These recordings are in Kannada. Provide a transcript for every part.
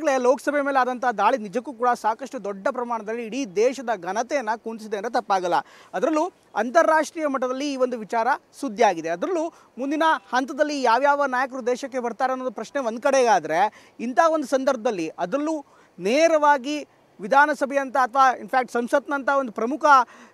ಈಗಾಗಲೇ ಲೋಕಸಭೆ ಮೇಲೆ ಆದಂತಹ ದಾಳಿ ನಿಜಕ್ಕೂ ಕೂಡ ಸಾಕಷ್ಟು ದೊಡ್ಡ ಪ್ರಮಾಣದಲ್ಲಿ ಇಡೀ ದೇಶದ ಘನತೆಯನ್ನು ಕುಂದಿಸಿದೆ ಅಂದರೆ ತಪ್ಪಾಗಲ್ಲ. ಅದರಲ್ಲೂ ಅಂತಾರಾಷ್ಟ್ರೀಯ ಮಟ್ಟದಲ್ಲಿ ಈ ಒಂದು ವಿಚಾರ ಸುದ್ದಿ ಆಗಿದೆ. ಅದರಲ್ಲೂ ಮುಂದಿನ ಹಂತದಲ್ಲಿ ಯಾವ್ಯಾವ ನಾಯಕರು ದೇಶಕ್ಕೆ ಬರ್ತಾರೆ ಅನ್ನೋದು ಪ್ರಶ್ನೆ ಒಂದು ಕಡೆಗಾದರೆ, ಇಂಥ ಒಂದು ಸಂದರ್ಭದಲ್ಲಿ ಅದರಲ್ಲೂ ನೇರವಾಗಿ ವಿಧಾನಸಭೆ ಅಂತ ಅಥವಾ ಇನ್ಫ್ಯಾಕ್ಟ್ ಸಂಸತ್ನಂಥ ಒಂದು ಪ್ರಮುಖ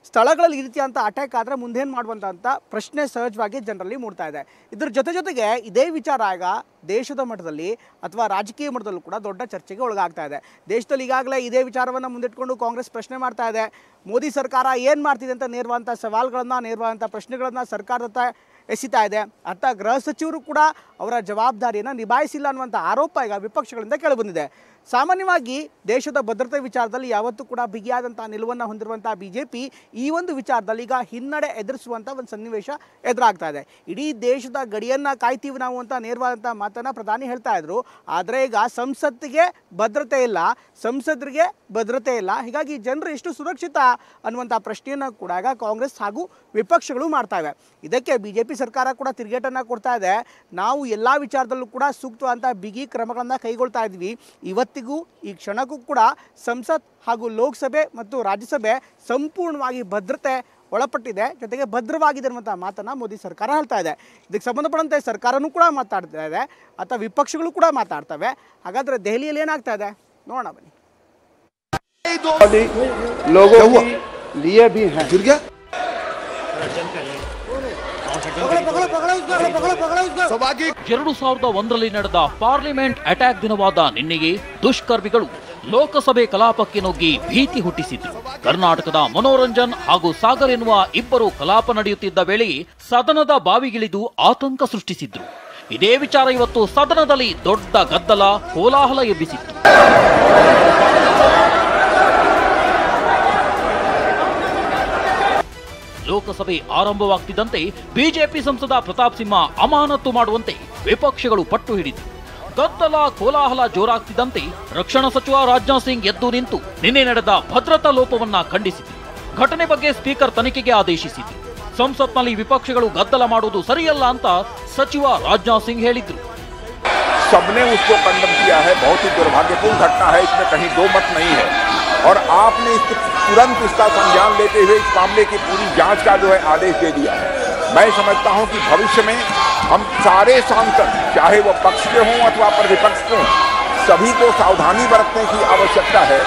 ಸ್ಥಳಗಳಲ್ಲಿ ಈ ರೀತಿಯಂಥ ಅಟ್ಯಾಕ್ ಆದರೆ ಮುಂದೇನು ಮಾಡುವಂಥ ಪ್ರಶ್ನೆ ಸಹಜವಾಗಿ ಜನರಲ್ಲಿ ಮೂಡ್ತಾ ಇದೆ. ಇದ್ರ ಜೊತೆಗೆ ಇದೇ ವಿಚಾರ ಈಗ ದೇಶದ ಮಟ್ಟದಲ್ಲಿ ಅಥವಾ ರಾಜಕೀಯ ಮಟ್ಟದಲ್ಲೂ ಕೂಡ ದೊಡ್ಡ ಚರ್ಚೆಗೆ ಒಳಗಾಗ್ತಾ ಇದೆ. ದೇಶದಲ್ಲಿ ಈಗಾಗಲೇ ಇದೇ ವಿಚಾರವನ್ನು ಮುಂದಿಟ್ಕೊಂಡು ಕಾಂಗ್ರೆಸ್ ಪ್ರಶ್ನೆ ಮಾಡ್ತಾ ಇದೆ. ಮೋದಿ ಸರ್ಕಾರ ಏನು ಮಾಡ್ತಿದೆ ಅಂತ ನೇರವಾದಂಥ ಸವಾಲುಗಳನ್ನು, ನೇರವಾದಂಥ ಪ್ರಶ್ನೆಗಳನ್ನು ಸರ್ಕಾರದ ಎಸಿತಾ ಇದೆ. ಅತ್ತ ಗೃಹ ಸಚಿವರು ಕೂಡ ಅವರ ಜವಾಬ್ದಾರಿಯನ್ನು ನಿಭಾಯಿಸಿಲ್ಲ ಅನ್ನುವಂಥ ಆರೋಪ ಈಗ ವಿಪಕ್ಷಗಳಿಂದ ಕೇಳಿಬಂದಿದೆ. ಸಾಮಾನ್ಯವಾಗಿ ದೇಶದ ಭದ್ರತೆ ವಿಚಾರದಲ್ಲಿ ಯಾವತ್ತೂ ಕೂಡ ಬಿಗಿಯಾದಂಥ ನಿಲುವನ್ನು ಹೊಂದಿರುವಂಥ BJP ಈ ಒಂದು ವಿಚಾರದಲ್ಲಿ ಈಗ ಹಿನ್ನಡೆ ಎದುರಿಸುವಂಥ ಒಂದು ಸನ್ನಿವೇಶ ಎದುರಾಗ್ತಾ ಇದೆ. ಇಡೀ ದೇಶದ ಗಡಿಯನ್ನು ಕಾಯ್ತೀವಿ ನಾವು ಅಂತ ನೇರವಾದಂಥ ಮಾತನ್ನು ಪ್ರಧಾನಿ ಹೇಳ್ತಾ ಇದ್ರು. ಆದರೆ ಈಗ ಸಂಸತ್ತಿಗೆ ಭದ್ರತೆ ಇಲ್ಲ, ಸಂಸದರಿಗೆ ಭದ್ರತೆ ಇಲ್ಲ. ಹೀಗಾಗಿ ಜನರು ಎಷ್ಟು ಸುರಕ್ಷಿತ ಅನ್ನುವಂಥ ಪ್ರಶ್ನೆಯನ್ನು ಕೂಡ ಈಗ ಕಾಂಗ್ರೆಸ್ ಹಾಗೂ ವಿಪಕ್ಷಗಳು ಮಾಡ್ತಾವೆ. ಇದಕ್ಕೆ BJP ಸರ್ಕಾರ ಕೂಡ ತಿರುಗೇಟನ್ನು ಕೊಡ್ತಾ ಇದೆ. ನಾವು ಎಲ್ಲ ವಿಚಾರದಲ್ಲೂ ಕೂಡ ಸೂಕ್ತವಾದಂಥ ಬಿಗಿ ಕ್ರಮಗಳನ್ನು ಕೈಗೊಳ್ತಾ ಇದ್ವಿ. ಇವತ್ತಿಗೂ ಈ ಕ್ಷಣಕ್ಕೂ ಕೂಡ ಸಂಸತ್ ಹಾಗೂ ಲೋಕಸಭೆ ಮತ್ತು ರಾಜ್ಯಸಭೆ ಸಂಪೂರ್ಣವಾಗಿ ಭದ್ರತೆ ಒಳಪಟ್ಟಿದೆ, ಜೊತೆಗೆ ಭದ್ರವಾಗಿದೆ ಅನ್ನುವಂಥ ಮಾತನ್ನು ಮೋದಿ ಸರ್ಕಾರ ಹೇಳ್ತಾ ಇದೆ. ಇದಕ್ಕೆ ಸಂಬಂಧಪಟ್ಟಂತೆ ಸರ್ಕಾರನೂ ಕೂಡ ಮಾತಾಡ್ತಾ ಇದೆ ಅಥವಾ ವಿಪಕ್ಷಗಳು ಕೂಡ ಮಾತಾಡ್ತವೆ. ಹಾಗಾದರೆ ದೆಹಲಿಯಲ್ಲಿ ಏನಾಗ್ತಾ ಇದೆ ನೋಡೋಣ ಬನ್ನಿ. लोगों के लिए भी है 2001ರಲ್ಲಿ ನಡೆದ ಪಾರ್ಲಿಮೆಂಟ್ ಅಟ್ಯಾಕ್ ದಿನವಾದ ನಿನ್ನೆಗೆ ದುಷ್ಕರ್ಮಿಗಳು ಲೋಕಸಭೆ ಕಲಾಪಕ್ಕೆ ನುಗ್ಗಿ ಭೀತಿ ಹುಟ್ಟಿಸಿದ್ರು. ಕರ್ನಾಟಕದ ಮನೋರಂಜನ್ ಹಾಗೂ ಸಾಗರ್ ಎನ್ನುವ ಇಬ್ಬರು ಕಲಾಪ ನಡೆಯುತ್ತಿದ್ದ ವೇಳೆಗೆ ಸದನದ ಬಾವಿಗಿಳಿದು ಆತಂಕ ಸೃಷ್ಟಿಸಿದ್ರು. ಇದೇ ವಿಚಾರ ಇವತ್ತು ಸದನದಲ್ಲಿ ದೊಡ್ಡ ಗದ್ದಲ, ಕೋಲಾಹಲ ಎಬ್ಬಿಸಿತ್ತು. ಲೋಕಸಭೆ ಆರಂಭವಾಗ್ತಿದ್ದಂತೆ ಬಿಜೆಪಿ ಸಂಸದ ಪ್ರತಾಪ್ ಸಿಂಹ ಅಮಾನತು ಮಾಡುವಂತೆ ವಿಪಕ್ಷಗಳು ಪಟ್ಟು ಹಿಡಿದರು. ಗದ್ದಲ ಕೋಲಾಹಲ ಜೋರಾಗ್ತಿದ್ದಂತೆ ರಕ್ಷಣಾ ಸಚಿವ ರಾಜನಾಥ್ ಸಿಂಗ್ ಎದ್ದು ನಿಂತು ನಿನ್ನೆ ನಡೆದ ಭದ್ರತಾ ಲೋಪವನ್ನ ಖಂಡಿಸಿದರು. ಘಟನೆ ಬಗ್ಗೆ ಸ್ಪೀಕರ್ ತನಿಖೆಗೆ ಆದೇಶಿಸಿದ್ರು. ಸಂಸತ್ನಲ್ಲಿ ವಿಪಕ್ಷಗಳು ಗದ್ದಲ ಮಾಡುವುದು ಸರಿಯಲ್ಲ ಅಂತ ಸಚಿವ ರಾಜನಾಥ್ ಸಿಂಗ್ ಹೇಳಿದ್ರು. सबने उसको कंडम किया है, बहुत ही दुर्भाग्यपूर्ण घटना है, इसमें कहीं दो मत नहीं है और आपने तुरंत इसका संज्ञान लेते हुए इस मामले की पूरी जांच का जो है आदेश दे दिया है। मैं समझता हूं कि भविष्य में हम सारे सांसद, चाहे वो पक्ष के हों अथवा विपक्ष के हों, सभी को सावधानी बरतने की आवश्यकता है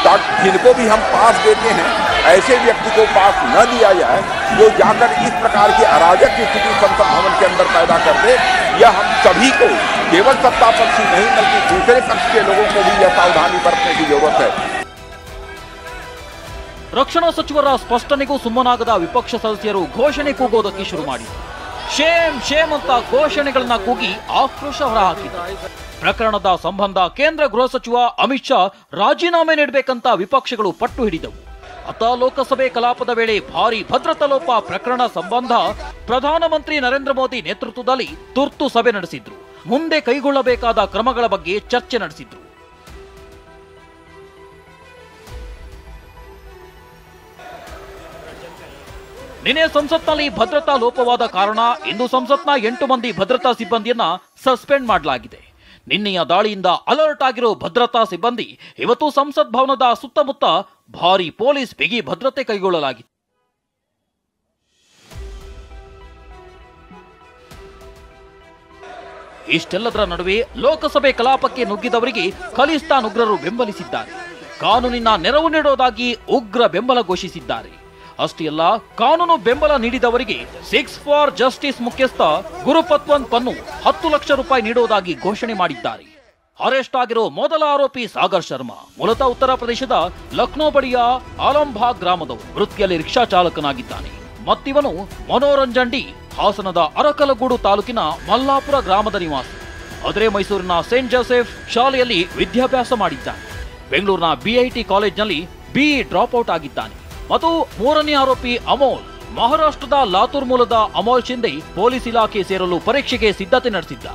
ताकि जिनको भी हम पास देते हैं ऐसे व्यक्ति को पास न दिया जाए जो जाकर इस प्रकार की अराजक स्थिति संसद भवन के अंदर पैदा कर दे। यह हम सभी को, केवल सत्ता पक्ष ही नहीं बल्कि दूसरे पक्ष के लोगों को भी यह सावधानी बरतने की जरूरत है। ರಕ್ಷಣಾ ಸಚಿವರ ಸ್ಪಷ್ಟನೆಗೂ ಸುಮ್ಮನಾಗದ ವಿಪಕ್ಷ ಸದಸ್ಯರು ಘೋಷಣೆ ಕೂಗೋದಕ್ಕೆ ಶುರು ಮಾಡಿದರು. ಶೇಮ್ ಶೇಮ್ ಅಂತ ಘೋಷಣೆಗಳನ್ನ ಕೂಗಿ ಆಕ್ರೋಶ ಹೊರಹಾಕಿದರು. ಪ್ರಕರಣದ ಸಂಬಂಧ ಕೇಂದ್ರ ಗೃಹ ಸಚಿವ ಅಮಿತ್ ಶಾ ರಾಜೀನಾಮೆ ನೀಡಬೇಕಂತ ವಿಪಕ್ಷಗಳು ಪಟ್ಟು ಹಿಡಿದವು. ಅತ ಲೋಕಸಭೆ ಕಲಾಪದ ವೇಳೆ ಭಾರೀ ಭದ್ರತಾ ಲೋಪ ಪ್ರಕರಣ ಸಂಬಂಧ ಪ್ರಧಾನಮಂತ್ರಿ ನರೇಂದ್ರ ಮೋದಿ ನೇತೃತ್ವದಲ್ಲಿ ತುರ್ತು ಸಭೆ ನಡೆಸಿದ್ರು. ಮುಂದೆ ಕೈಗೊಳ್ಳಬೇಕಾದ ಕ್ರಮಗಳ ಬಗ್ಗೆ ಚರ್ಚೆ ನಡೆಸಿದ್ರು. ನಿನ್ನೆ ಸಂಸತ್ನಲ್ಲಿ ಭದ್ರತಾ ಲೋಪವಾದ ಕಾರಣ ಇಂದು ಸಂಸತ್ನ 8 ಮಂದಿ ಭದ್ರತಾ ಸಿಬ್ಬಂದಿಯನ್ನ ಸಸ್ಪೆಂಡ್ ಮಾಡಲಾಗಿದೆ. ನಿನ್ನೆಯ ದಾಳಿಯಿಂದ ಅಲರ್ಟ್ ಆಗಿರೋ ಭದ್ರತಾ ಸಿಬ್ಬಂದಿ ಇವತ್ತು ಸಂಸತ್ ಭವನದ ಸುತ್ತಮುತ್ತ ಭಾರೀ ಪೊಲೀಸ್ ಬಿಗಿ ಭದ್ರತೆ ಕೈಗೊಳ್ಳಲಾಗಿದೆ. ಇಷ್ಟೆಲ್ಲದರ ನಡುವೆ ಲೋಕಸಭೆ ಕಲಾಪಕ್ಕೆ ನುಗ್ಗಿದವರಿಗೆ ಖಲಿಸ್ತಾನ್ ಉಗ್ರರು ಬೆಂಬಲಿಸಿದ್ದಾರೆ. ಕಾನೂನಿನ ನೆರವು ನೀಡೋದಾಗಿ ಉಗ್ರ ಬೆಂಬಲ ಘೋಷಿಸಿದ್ದಾರೆ. ಅಷ್ಟೇ ಅಲ್ಲ, ಕಾನೂನು ಬೆಂಬಲ ನೀಡಿದವರಿಗೆ 6 ಫಾರ್ ಜಸ್ಟಿಸ್ ಮುಖ್ಯಸ್ಥ ಗುರುಪತ್ವಂತ್ ಪನ್ನು 10 ಲಕ್ಷ ರೂಪಾಯಿ ನೀಡುವುದಾಗಿ ಘೋಷಣೆ ಮಾಡಿದ್ದಾರೆ. ಅರೆಸ್ಟ್ ಆಗಿರೋ ಮೊದಲ ಆರೋಪಿ ಸಾಗರ್ ಶರ್ಮಾ ಮೂಲತಃ ಉತ್ತರ ಪ್ರದೇಶದ ಲಕ್ನೋ ಬಳಿಯ ಆಲಂಬಾಗ್ ಗ್ರಾಮದವರು. ವೃತ್ತಿಯಲ್ಲಿ ರಿಕ್ಷಾ ಚಾಲಕನಾಗಿದ್ದಾನೆ. ಮತ್ತಿವನು ಮನೋರಂಜನ್ ಡಿ ಹಾಸನದ ಅರಕಲಗೂಡು ತಾಲೂಕಿನ ಮಲ್ಲಾಪುರ ಗ್ರಾಮದ ನಿವಾಸಿ. ಆದರೆ ಮೈಸೂರಿನ ಸೇಂಟ್ ಜೋಸೆಫ್ ಶಾಲೆಯಲ್ಲಿ ವಿದ್ಯಾಭ್ಯಾಸ ಮಾಡಿದ್ದಾನೆ. ಬೆಂಗಳೂರಿನ BIT ಕಾಲೇಜ್ನಲ್ಲಿ BE ಡ್ರಾಪ್ ಔಟ್ ಆಗಿದ್ದಾನೆ. ಮತ್ತು ಮೂರನೇ ಆರೋಪಿ ಅಮೋಲ್ ಮಹಾರಾಷ್ಟ್ರದ ಲಾತೂರ್ ಮೂಲದ ಅಮೋಲ್ ಶಿಂದೆ ಪೊಲೀಸ್ ಇಲಾಖೆ ಸೇರಲು ಪರೀಕ್ಷೆಗೆ ಸಿದ್ಧತೆ ನಡೆಸಿದ್ದ.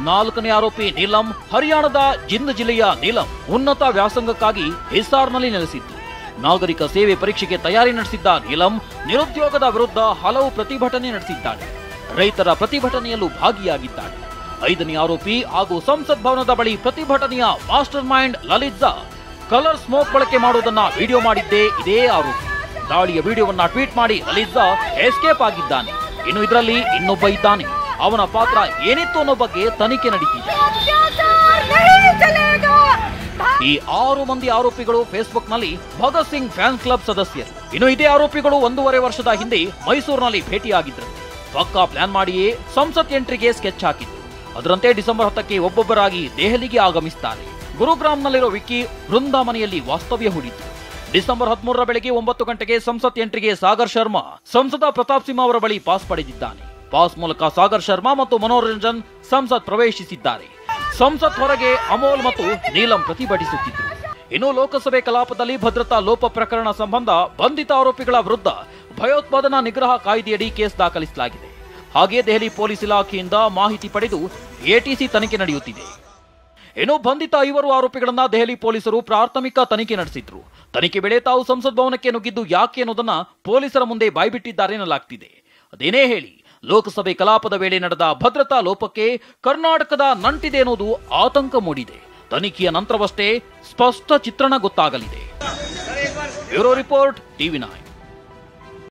4ನೇ ಆರೋಪಿ ನೀಲಂ ಹರಿಯಾಣದ ಜಿಂದ್ ಜಿಲ್ಲೆಯ ನೀಲಂ ಉನ್ನತ ವ್ಯಾಸಂಗಕ್ಕಾಗಿ ಹಿಸಾರ್ನಲ್ಲಿ ನೆಲೆಸಿದ್ದು. ನಾಗರಿಕ ಸೇವೆ ಪರೀಕ್ಷೆಗೆ ತಯಾರಿ ನಡೆಸಿದ್ದ ನೀಲಂ ನಿರುದ್ಯೋಗದ ವಿರುದ್ಧ ಹಲವು ಪ್ರತಿಭಟನೆ ನಡೆಸಿದ್ದಾಳೆ. ರೈತರ ಪ್ರತಿಭಟನೆಯಲ್ಲೂ ಭಾಗಿಯಾಗಿದ್ದಾಳೆ. 5ನೇ ಆರೋಪಿ ಹಾಗೂ ಸಂಸತ್ ಭವನದ ಬಳಿ ಪ್ರತಿಭಟನೆಯ master mind Lalit Jha colour smoke ಬಳಕೆ ಮಾಡುವುದನ್ನ ವಿಡಿಯೋ ಮಾಡಿದ್ದೇ ಇದೇ ಆರೋಪಿ. ದಾಳಿಯ ವಿಡಿಯೋವನ್ನ ಟ್ವೀಟ್ ಮಾಡಿ ಲಲಿತ್ ಝಾ ಎಸ್ಕೇಪ್ ಆಗಿದ್ದಾನೆ. ಇನ್ನು ಇದರಲ್ಲಿ ಇನ್ನೊಬ್ಬ ಇದ್ದಾನೆ. ಅವನ ಪಾತ್ರ ಏನಿತ್ತು ಅನ್ನೋ ಬಗ್ಗೆ ತನಿಖೆ ನಡೀತಿದೆ. ಈ 6 ಮಂದಿ ಆರೋಪಿಗಳು ಫೇಸ್ಬುಕ್ ನಲ್ಲಿ ಭಗತ್ ಸಿಂಗ್ ಫ್ಯಾನ್ ಕ್ಲಬ್ ಸದಸ್ಯರು. ಇನ್ನು ಇದೇ ಆರೋಪಿಗಳು 1.5 ವರ್ಷದ ಹಿಂದೆ ಮೈಸೂರಿನಲ್ಲಿ ಭೇಟಿಯಾಗಿದ್ದರು. ಪಕ್ಕಾ ಪ್ಲಾನ್ ಮಾಡಿಯೇ ಸಂಸತ್ ಎಂಟ್ರಿಗೆ ಸ್ಕೆಚ್ ಹಾಕಿದ್ರು. ಅದರಂತೆ ಡಿಸೆಂಬರ್ 10ಕ್ಕೆ ಒಬ್ಬೊಬ್ಬರಾಗಿ ದೆಹಲಿಗೆ ಆಗಮಿಸುತ್ತಾರೆ. ಗುರುಗ್ರಾಮ್ನಲ್ಲಿರೋ ವಿಕ್ಕಿ ಬೃಂದಾ ಮನೆಯಲ್ಲಿ ವಾಸ್ತವ್ಯ ಹೂಡಿದ್ರು. ಡಿಸೆಂಬರ್ 13ರ ಬೆಳಗ್ಗೆ 9 ಗಂಟೆಗೆ ಸಂಸತ್ ಎಂಟ್ರಿಗೆ ಸಾಗರ್ ಶರ್ಮಾ ಸಂಸದ ಪ್ರತಾಪ್ ಸಿಂಹ ಅವರ ಬಳಿ ಪಾಸ್ ಪಡೆದಿದ್ದಾನೆ. ಪಾಸ್ ಮೂಲಕ ಸಾಗರ್ ಶರ್ಮಾ ಮತ್ತು ಮನೋರಂಜನ್ ಸಂಸತ್ ಪ್ರವೇಶಿಸಿದ್ದಾರೆ. ಸಂಸತ್ ಹೊರಗೆ ಅಮೋಲ್ ಮತ್ತು ನೀಲಂ ಪ್ರತಿಭಟಿಸುತ್ತಿದ್ದರು. ಇನ್ನು ಲೋಕಸಭೆ ಕಲಾಪದಲ್ಲಿ ಭದ್ರತಾ ಲೋಪ ಪ್ರಕರಣ ಸಂಬಂಧ ಬಂಧಿತ ಆರೋಪಿಗಳ ವಿರುದ್ಧ ಭಯೋತ್ಪಾದನಾ ನಿಗ್ರಹ ಕಾಯ್ದೆಯಡಿ ಕೇಸ್ ದಾಖಲಿಸಲಾಗಿದೆ. ಹಾಗೆಯೇ ದೆಹಲಿ ಪೊಲೀಸ್ ಇಲಾಖೆಯಿಂದ ಮಾಹಿತಿ ಪಡೆದು ಎಟಿಸಿ ತನಿಖೆ ನಡೆಯುತ್ತಿದೆ. ಇನ್ನು ಬಂಧಿತ 5 ಆರೋಪಿಗಳನ್ನ ದೆಹಲಿ ಪೊಲೀಸರು ಪ್ರಾಥಮಿಕ ತನಿಖೆ ನಡೆಸಿದ್ರು. ತನಿಖೆ ವೇಳೆ ತಾವು ಸಂಸತ್ ಭವನಕ್ಕೆ ನುಗ್ಗಿದ್ದು ಯಾಕೆ ಅನ್ನೋದನ್ನ ಪೊಲೀಸರ ಮುಂದೆ ಬಾಯ್ಬಿಟ್ಟಿದ್ದಾರೆ ಎನ್ನಲಾಗ್ತಿದೆ. ಅದೇನೇ ಹೇಳಿ, ಲೋಕಸಭೆ ಕಲಾಪದ ವೇಳೆ ನಡೆದ ಭದ್ರತಾ ಲೋಪಕ್ಕೆ ಕರ್ನಾಟಕದ ನಂಟಿದೆ ಅನ್ನೋದು ಆತಂಕ ಮೂಡಿದೆ. ತನಿಖೆಯ ನಂತರವಷ್ಟೇ ಸ್ಪಷ್ಟ ಚಿತ್ರಣ ಗೊತ್ತಾಗಲಿದೆ. Bureau report, TV9.